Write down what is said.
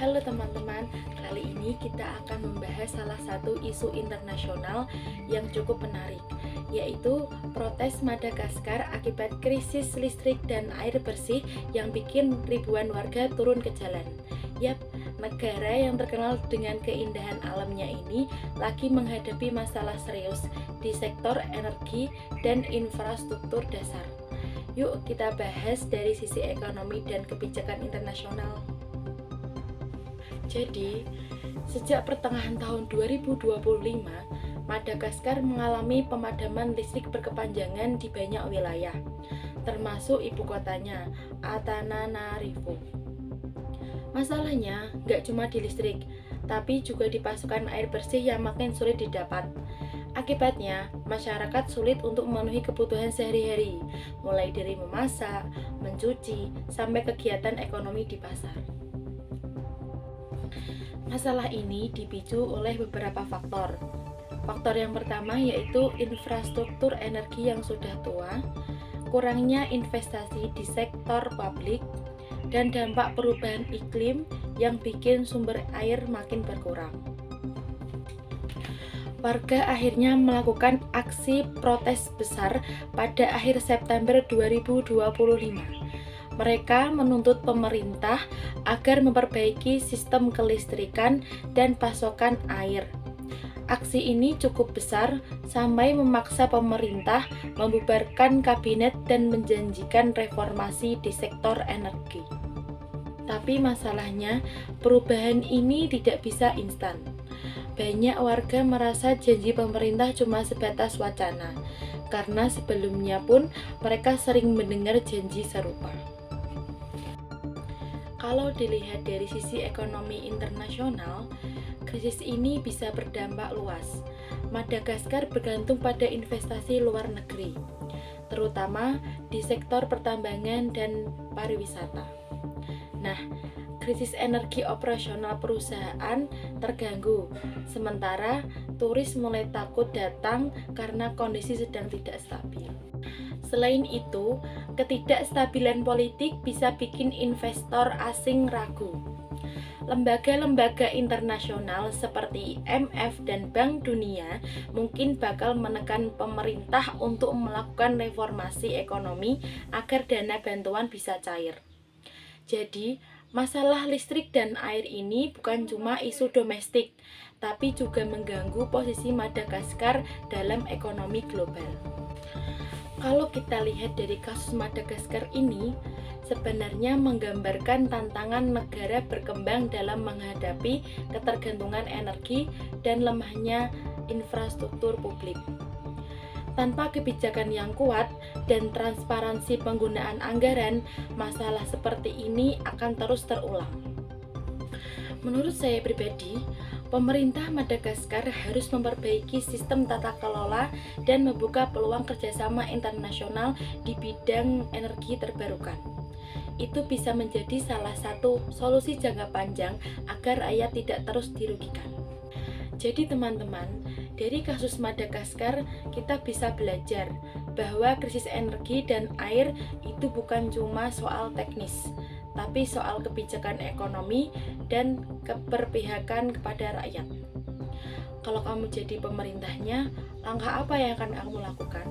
Halo teman-teman, kali ini kita akan membahas salah satu isu internasional yang cukup menarik, yaitu protes Madagaskar akibat krisis listrik dan air bersih yang bikin ribuan warga turun ke jalan. Yap, negara yang terkenal dengan keindahan alamnya ini lagi menghadapi masalah serius di sektor energi dan infrastruktur dasar. Yuk kita bahas dari sisi ekonomi dan kebijakan internasional. Jadi, sejak pertengahan tahun 2025, Madagaskar mengalami pemadaman listrik berkepanjangan di banyak wilayah, termasuk ibu kotanya, Antananarivo. Masalahnya, nggak cuma di listrik, tapi juga di pasokan air bersih yang makin sulit didapat. Akibatnya, masyarakat sulit untuk memenuhi kebutuhan sehari-hari, mulai dari memasak, mencuci, sampai kegiatan ekonomi di pasar. Masalah ini dipicu oleh beberapa faktor. Faktor yang pertama yaitu infrastruktur energi yang sudah tua, kurangnya investasi di sektor publik, dan dampak perubahan iklim yang bikin sumber air makin berkurang. Warga akhirnya melakukan aksi protes besar pada akhir September 2025. Mereka menuntut pemerintah agar memperbaiki sistem kelistrikan dan pasokan air. Aksi ini cukup besar sampai memaksa pemerintah membubarkan kabinet dan menjanjikan reformasi di sektor energi. Tapi masalahnya, perubahan ini tidak bisa instan. Banyak warga merasa janji pemerintah cuma sebatas wacana, karena sebelumnya pun mereka sering mendengar janji serupa. Kalau dilihat dari sisi ekonomi internasional, krisis ini bisa berdampak luas. Madagaskar bergantung pada investasi luar negeri, terutama di sektor pertambangan dan pariwisata. Nah, krisis energi operasional perusahaan terganggu, sementara turis mulai takut datang karena kondisi sedang tidak stabil. Selain itu, ketidakstabilan politik bisa bikin investor asing ragu. Lembaga-lembaga internasional seperti IMF dan Bank Dunia mungkin bakal menekan pemerintah untuk melakukan reformasi ekonomi agar dana bantuan bisa cair. Jadi, masalah listrik dan air ini bukan cuma isu domestik, tapi juga mengganggu posisi Madagaskar dalam ekonomi global. Kalau kita lihat dari kasus Madagaskar ini, sebenarnya menggambarkan tantangan negara berkembang dalam menghadapi ketergantungan energi dan lemahnya infrastruktur publik. Tanpa kebijakan yang kuat dan transparansi penggunaan anggaran, masalah seperti ini akan terus terulang. Menurut saya pribadi, pemerintah Madagaskar harus memperbaiki sistem tata kelola dan membuka peluang kerjasama internasional di bidang energi terbarukan. Itu bisa menjadi salah satu solusi jangka panjang agar rakyat tidak terus dirugikan. Jadi teman-teman, dari kasus Madagaskar kita bisa belajar bahwa krisis energi dan air itu bukan cuma soal teknis, tapi soal kebijakan ekonomi dan keberpihakan kepada rakyat. Kalau kamu jadi pemerintahnya, langkah apa yang akan kamu lakukan?